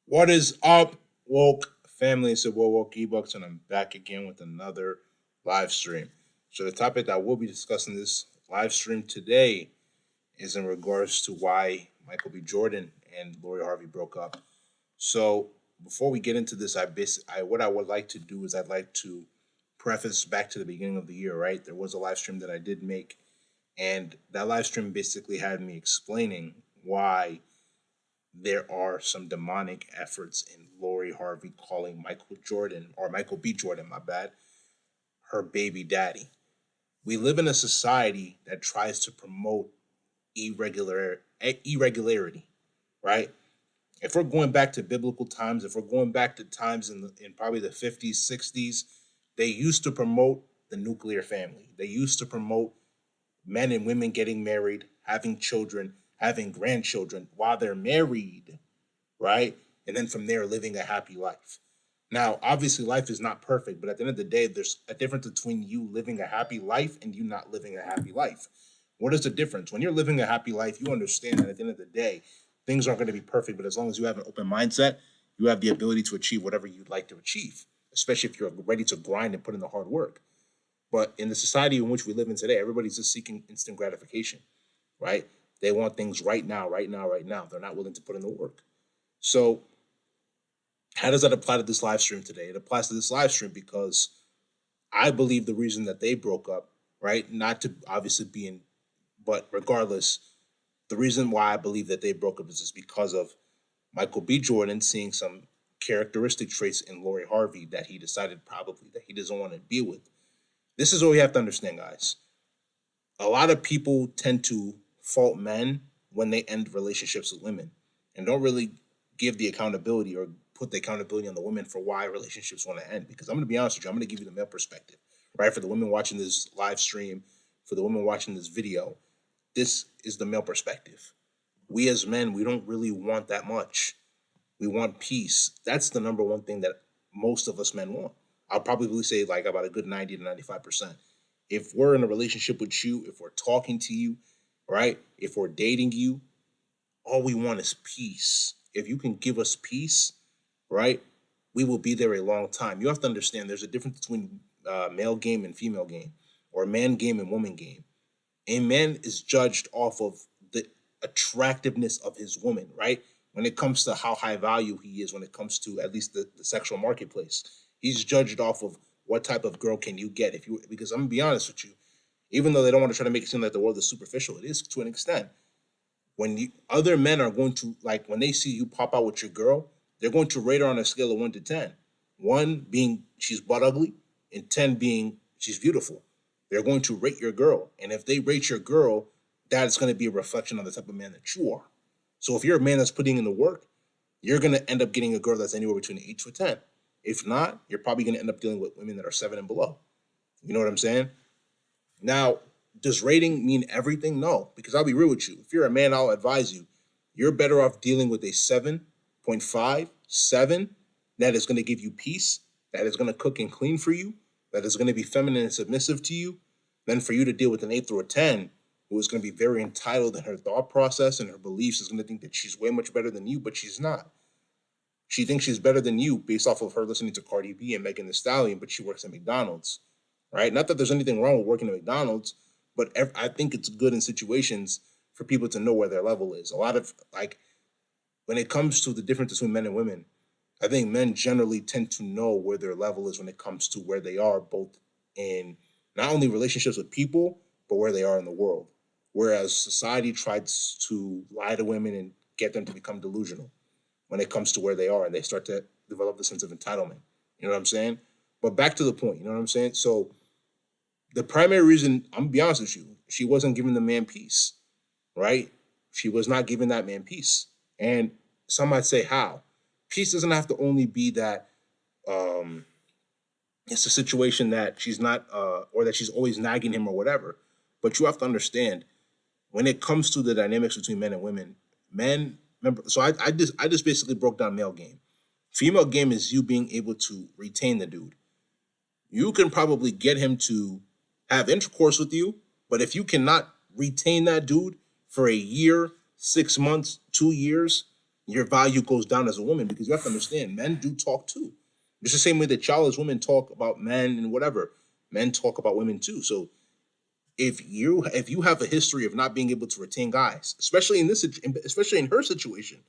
What is up, woke family? It's your boy Woke Ebucks, and I'm back again with another live stream. So the topic that we'll be discussing this live stream today is in regards to why Michael B. Jordan and Lori Harvey broke up. So before we get into this, what I would like to do is I'd like to preface back to the beginning of the year. Right, there was a live stream that I did make, and that live stream basically had me explaining why there are some demonic efforts in Lori Harvey calling Michael Jordan, or Michael B. Jordan, my bad, her baby daddy. We live in a society that tries to promote irregularity, right? If we're going back to biblical times, if we're going back to times in probably the 50s, 60s, they used to promote the nuclear family. They used to promote men and women getting married, having children, having grandchildren while they're married, right? And then from there, living a happy life. Now, obviously, life is not perfect, but at the end of the day, there's a difference between you living a happy life and you not living a happy life. What is the difference? When you're living a happy life, you understand that at the end of the day, things aren't going to be perfect, but as long as you have an open mindset, you have the ability to achieve whatever you'd like to achieve, especially if you're ready to grind and put in the hard work. But in the society in which we live in today, everybody's just seeking instant gratification, right? They want things right now, right now, right now. They're not willing to put in the work. So, how does that apply to this live stream today? It applies to this live stream because I believe the reason that they broke up, right? Not to obviously be in, but regardless, the reason why I believe that they broke up is just because of Michael B. Jordan seeing some characteristic traits in Lori Harvey that he decided probably that he doesn't want to be with. This is what we have to understand, guys. A lot of people tend to fault men when they end relationships with women and don't really give the accountability or put the accountability on the women for why relationships want to end. Because I'm going to be honest with you, I'm going to give you the male perspective, right? For the women watching this live stream, for the women watching this video, this is the male perspective. We as men, we don't really want that much. We want peace. That's the number one thing that most of us men want. I'll probably say like about a good 90 to 95%. If we're in a relationship with you, if we're talking to you, right? If we're dating you, all we want is peace. If you can give us peace, right, we will be there a long time. You have to understand there's a difference between male game and female game, or man game and woman game. A man is judged off of the attractiveness of his woman, right? When it comes to how high value he is, when it comes to at least the sexual marketplace, he's judged off of what type of girl can you get. If you, because I'm gonna be honest with you, even though they don't want to try to make it seem like the world is superficial, it is to an extent. When you, other men are going to, like, when they see you pop out with your girl, they're going to rate her on a scale of 1 to 10. One being she's butt ugly, and 10 being she's beautiful. They're going to rate your girl, and if they rate your girl, that is going to be a reflection on the type of man that you are. So if you're a man that's putting in the work, you're going to end up getting a girl that's anywhere between 8 to 10. If not, you're probably going to end up dealing with women that are 7 and below. You know what I'm saying? Now, does rating mean everything? No, because I'll be real with you. If you're a man, I'll advise you. You're better off dealing with a 7.5, 7 that is going to give you peace, that is going to cook and clean for you, that is going to be feminine and submissive to you, than for you to deal with an 8 through a 10 who is going to be very entitled in her thought process and her beliefs, is going to think that she's way much better than you, but she's not. She thinks she's better than you based off of her listening to Cardi B and Megan Thee Stallion, but she works at McDonald's, right? Not that there's anything wrong with working at McDonald's, but I think it's good in situations for people to know where their level is. A lot of, like, when it comes to the difference between men and women, I think men generally tend to know where their level is when it comes to where they are, both in not only relationships with people, but where they are in the world. Whereas society tries to lie to women and get them to become delusional when it comes to where they are, and they start to develop the sense of entitlement. You know what I'm saying? But back to the point, you know what I'm saying? So the primary reason, I'm gonna be honest with you, she wasn't giving the man peace, right? She was not giving that man peace. And some might say, how? Peace doesn't have to only be that um, it's a situation that she's not, or that she's always nagging him or whatever. But you have to understand when it comes to the dynamics between men and women, men, remember, so I just basically broke down male game. Female game is you being able to retain the dude. You can probably get him to have intercourse with you, but if you cannot retain that dude for a year, 6 months, 2 years, your value goes down as a woman, because you have to understand, men do talk too. Just the same way that y'all as women talk about men and whatever, men talk about women too. So if you have a history of not being able to retain guys, especially in her situation,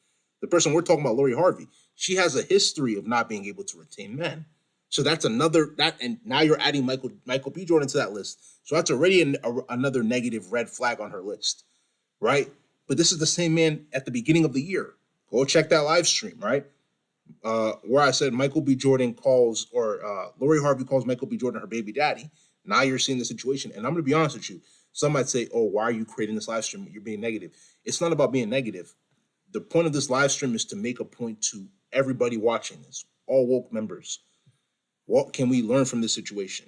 the person we're talking about, Lori Harvey, she has a history of not being able to retain men. So that's another that, and now you're adding Michael B. Jordan to that list. So that's already another negative red flag on her list, right? But this is the same man at the beginning of the year. Go check that live stream, right? Where I said Michael B. Jordan calls, or Lori Harvey calls Michael B. Jordan her baby daddy. Now you're seeing the situation, and I'm going to be honest with you. Some might say, "Oh, why are you creating this live stream? You're being negative." It's not about being negative. The point of this live stream is to make a point to everybody watching this, all woke members. What can we learn from this situation?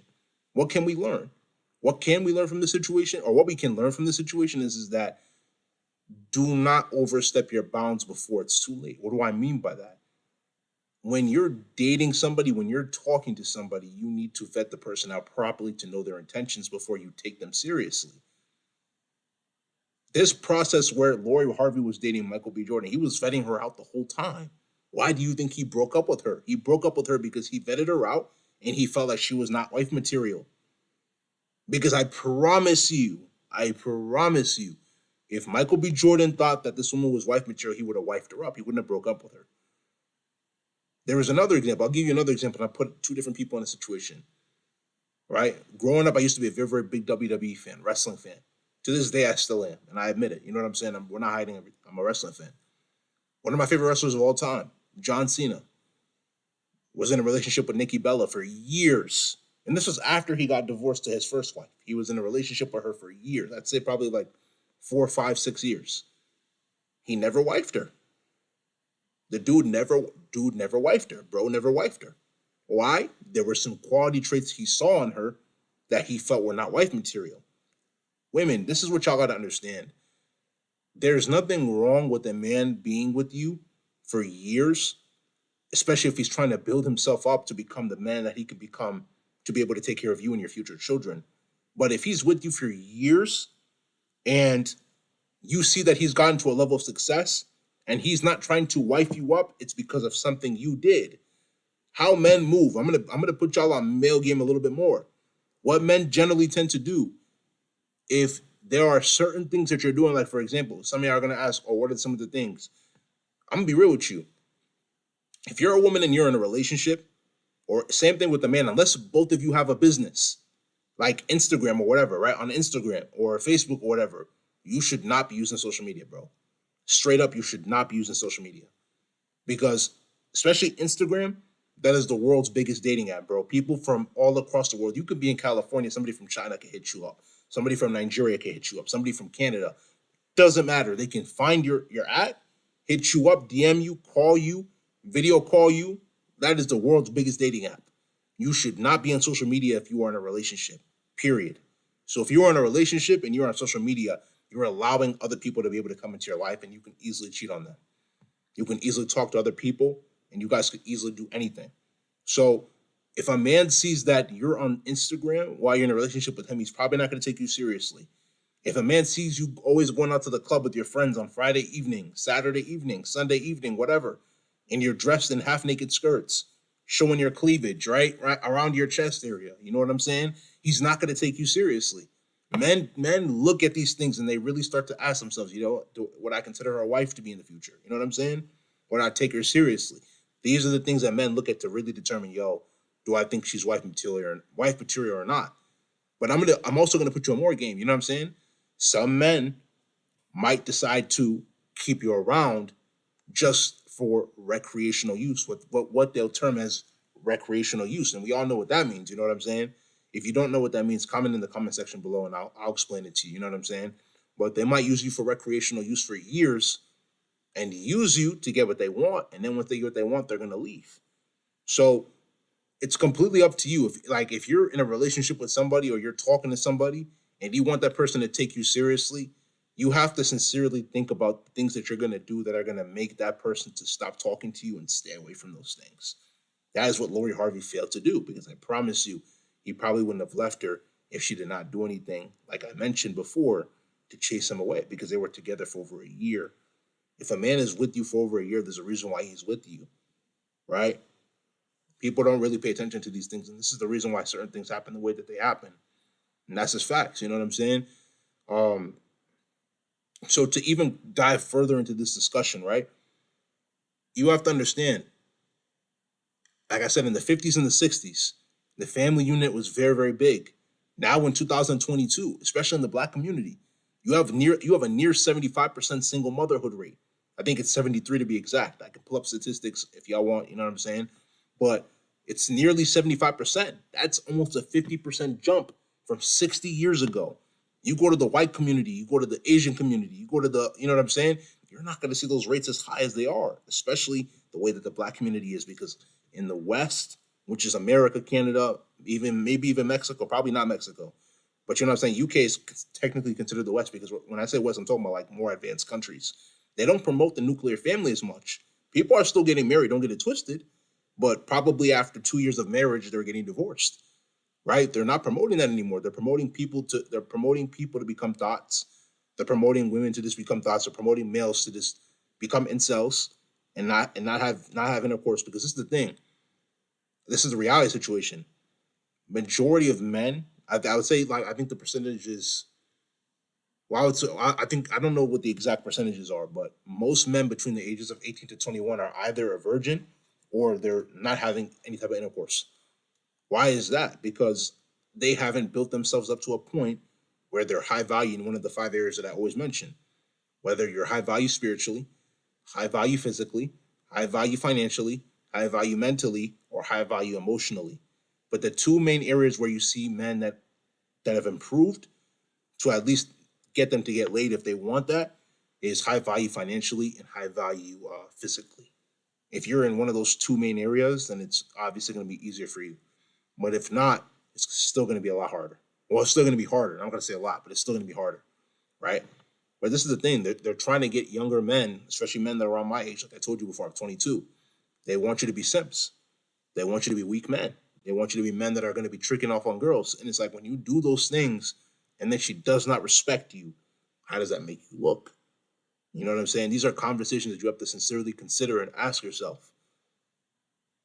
What can we learn? What can we learn from the situation, or what we can learn from the situation is that do not overstep your bounds before it's too late. What do I mean by that? When you're dating somebody, when you're talking to somebody, you need to vet the person out properly to know their intentions before you take them seriously. This process where Lori Harvey was dating Michael B. Jordan, he was vetting her out the whole time. Why do you think he broke up with her? He broke up with her because he vetted her out and he felt like she was not wife material. Because I promise you, if Michael B. Jordan thought that this woman was wife material, he would have wifed her up. He wouldn't have broke up with her. There was another example. I'll give you another example. And I put two different people in a situation, right? Growing up, I used to be a very, very big WWE fan, wrestling fan. To this day, I still am, and I admit it. You know what I'm saying? We're not hiding everything. I'm a wrestling fan. One of my favorite wrestlers of all time, John Cena, was in a relationship with Nikki Bella for years. And this was after he got divorced to his first wife. He was in a relationship with her for years. I'd say probably like 4, 5, 6 years. He never wifed her. The dude never wifed her. Bro never wifed her. Why? There were some quality traits he saw in her that he felt were not wife material. Women, this is what y'all gotta understand. There's nothing wrong with a man being with you for years, especially if he's trying to build himself up to become the man that he could become to be able to take care of you and your future children. But if he's with you for years and you see that he's gotten to a level of success and he's not trying to wife you up, it's because of something you did. How men move. I'm gonna put y'all on male game a little bit more. What men generally tend to do, if there are certain things that you're doing, like for example, some of y'all are gonna ask, "Oh, what are some of the things?" I'm gonna be real with you. If you're a woman and you're in a relationship, or same thing with the man, unless both of you have a business, like Instagram or whatever, right? On Instagram or Facebook or whatever, you should not be using social media, bro. Straight up, you should not be using social media. Because especially Instagram, that is the world's biggest dating app, bro. People from all across the world. You could be in California, somebody from China can hit you up. Somebody from Nigeria can hit you up. Somebody from Canada. Doesn't matter. They can find your at, hit you up, DM you, call you, video call you. That is the world's biggest dating app. You should not be on social media if you are in a relationship, period. So if you're in a relationship and you're on social media, you're allowing other people to be able to come into your life and you can easily cheat on them. You can easily talk to other people and you guys could easily do anything. So if a man sees that you're on Instagram while you're in a relationship with him, he's probably not going to take you seriously. If a man sees you always going out to the club with your friends on Friday evening, Saturday evening, Sunday evening, whatever, and you're dressed in half naked skirts, showing your cleavage, right around your chest area, you know what I'm saying? He's not going to take you seriously. Men look at these things and they really start to ask themselves, would I consider her a wife to be in the future? You know what I'm saying? Would I take her seriously? These are the things that men look at to really determine, do I think she's wife material or not? But I'm also gonna put you on more game. You know what I'm saying? Some men might decide to keep you around just for recreational use, what they'll term as recreational use, and we all know what that means. You know what I'm saying? If you don't know what that means, comment in the comment section below, and I'll explain it to you. You know what I'm saying? But they might use you for recreational use for years, and use you to get what they want, and then once they get what they want, they're gonna leave. So it's completely up to you. If you're in a relationship with somebody or you're talking to somebody and you want that person to take you seriously, you have to sincerely think about the things that you're going to do that are going to make that person to stop talking to you and stay away from those things. That is what Lori Harvey failed to do, because I promise you, he probably wouldn't have left her if she did not do anything, like I mentioned before, to chase him away, because they were together for over a year. If a man is with you for over a year, there's a reason why he's with you, right? People don't really pay attention to these things, and this is the reason why certain things happen the way that they happen, and that's just facts. You know what I'm saying? Um, so to even dive further into this discussion, right? You have to understand, like I said, in the 50s and the 60s, the family unit was very, very big. Now in 2022, especially in the black community, you have a near 75% single motherhood rate. I think it's 73 to be exact. I can pull up statistics if y'all want, you know what I'm saying? But it's nearly 75%. That's almost a 50% jump from 60 years ago. You go to the white community, you go to the Asian community, you go to the, you know what I'm saying? You're not going to see those rates as high as they are, especially the way that the black community is, because in the West, which is America, Canada, even maybe even Mexico, probably not Mexico, but you know what I'm saying? UK is technically considered the West, because when I say West, I'm talking about like more advanced countries. They don't promote the nuclear family as much. People are still getting married, don't get it twisted, but probably after 2 years of marriage, they're getting divorced, right? They're not promoting that anymore. They're promoting people to become thoughts. They're promoting women to just become thoughts. They're promoting males to just become incels and not have intercourse, because this is the thing. This is the reality situation. Majority of men, I would say, like, I think the percentage is, well, I think, I don't know what the exact percentages are, but most men between the ages of 18 to 21 are either a virgin or they're not having any type of intercourse. Why is that? Because they haven't built themselves up to a point where they're high value in one of the five areas that I always mention. Whether you're high value spiritually, high value physically, high value financially, high value mentally, or high value emotionally. But the two main areas where you see men that have improved to at least get them to get laid if they want that is high value financially and high value physically. If you're in one of those two main areas, then it's obviously going to be easier for you. But if not, it's still going to be a lot harder. Well, it's still going to be harder. I'm not going to say a lot, but it's still going to be harder, right? But this is the thing. They're trying to get younger men, especially men that are around my age, like I told you before, I'm 22. They want you to be simps. They want you to be weak men. They want you to be men that are going to be tricking off on girls. And it's like, when you do those things and then she does not respect you, how does that make you look? You know what I'm saying? These are conversations that you have to sincerely consider and ask yourself.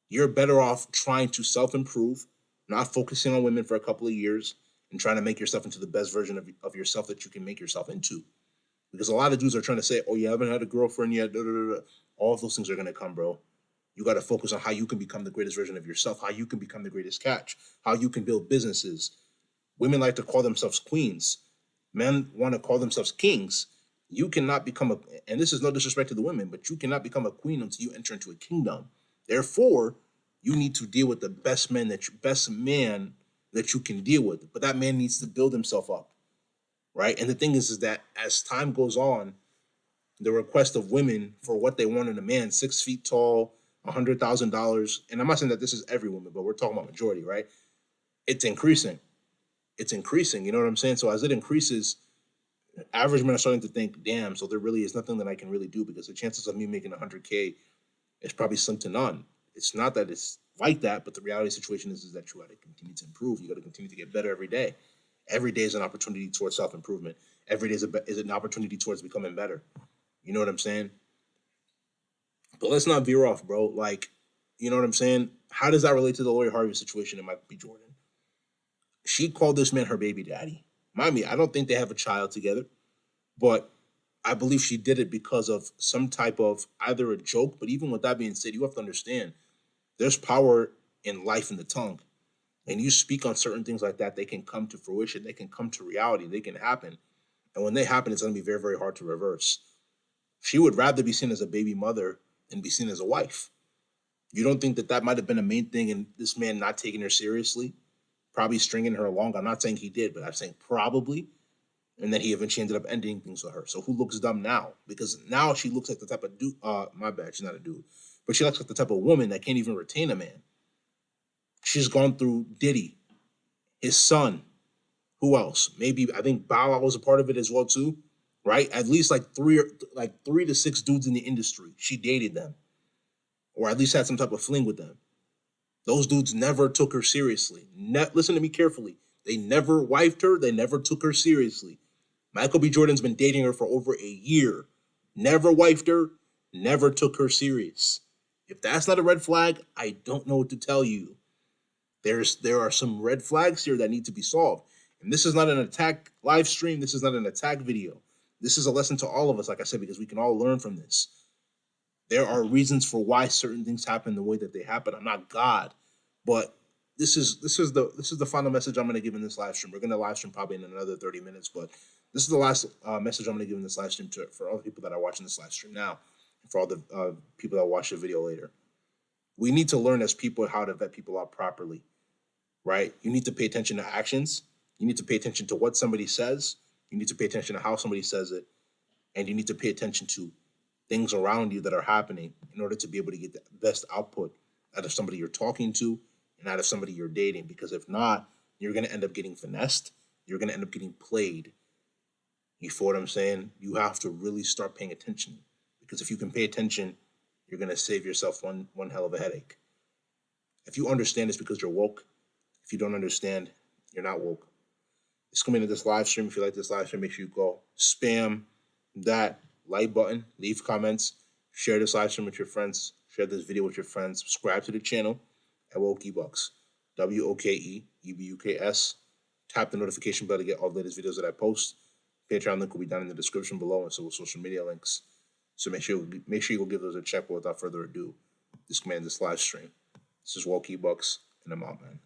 You're better off trying to self-improve, not focusing on women for a couple of years, and trying to make yourself into the best version of yourself that you can make yourself into. Because a lot of dudes are trying to say, oh, you haven't had a girlfriend yet. Da, da, da, da. All of those things are going to come, bro. You got to focus on how you can become the greatest version of yourself, how you can become the greatest catch, how you can build businesses. Women like to call themselves queens. Men want to call themselves kings. You cannot become a, and this is no disrespect to the women, but you cannot become a queen until you enter into a kingdom. Therefore, you need to deal with the best man that you can deal with. But that man needs to build himself up, right? And the thing is that as time goes on, the request of women for what they want in a man, 6 feet tall, $100,000, and I'm not saying that this is every woman, but we're talking about majority, right? It's increasing. It's increasing. You know what I'm saying? So as it increases, average men are starting to think, damn, so there really is nothing that I can really do, because the chances of me making 100K is probably slim to none. It's not that it's like that, but the reality situation is that you got to continue to improve. You got to continue to get better every day. Every day is an opportunity towards self-improvement. Every day is an opportunity towards becoming better. You know what I'm saying? But let's not veer off, bro. Like, you know what I'm saying? How does that relate to the Lori Harvey situation and Michael B. Jordan? She called this man her baby daddy. Mind me, I don't think they have a child together, but I believe she did it because of some type of either a joke, but even with that being said, you have to understand there's power in life in the tongue. And you speak on certain things like that, they can come to fruition, they can come to reality, they can happen. And when they happen, it's going to be very, very hard to reverse. She would rather be seen as a baby mother than be seen as a wife. You don't think that that might have been a main thing in this man not taking her seriously? Probably stringing her along. I'm not saying he did, but I'm saying probably. And then he eventually ended up ending things with her. So who looks dumb now? Because now she looks like the type of dude. My bad, she's not a dude, but she looks like the type of woman that can't even retain a man. She's gone through Diddy, his son. Who else? Maybe I think Bow Wow was a part of it as well too, right? At least like three to six dudes in the industry. She dated them, or at least had some type of fling with them. Those dudes never took her seriously. Listen to me carefully. They never wifed her. They never took her seriously. Michael B. Jordan's been dating her for over a year. never wifed her, never took her serious. If that's not a red flag, I don't know what to tell you. There are some red flags here that need to be solved. And this is not an attack live stream. This is not an attack video. This is a lesson to all of us, like I said, because we can all learn from this. There are reasons for why certain things happen the way that they happen. I'm not God, but this is the final message I'm going to give in this live stream. We're going to live stream probably in another 30 minutes, but this is the last message I'm going to give in this live stream for all the people that are watching this live stream now, and for all the people that watch the video later. We need to learn as people how to vet people out properly, right? You need to pay attention to actions. You need to pay attention to what somebody says. You need to pay attention to how somebody says it, and you need to pay attention to things around you that are happening in order to be able to get the best output out of somebody you're talking to and out of somebody you're dating. Because if not, you're going to end up getting finessed. You're going to end up getting played. You feel what I'm saying? You have to really start paying attention, because if you can pay attention, you're going to save yourself one hell of a headache. If you understand this, because you're woke. If you don't understand, you're not woke. Just come into this live stream. If you like this live stream, make sure you go spam that like button, leave comments, share this live stream with your friends, share this video with your friends, subscribe to the channel at WokeEbucks, WokeEbuks. Tap the notification bell to get all the latest videos that I post. Patreon link will be down in the description below, and so will social media links. So make sure you go give those a check. But without further ado, this live stream. This is WokeEbucks, and I'm out, man.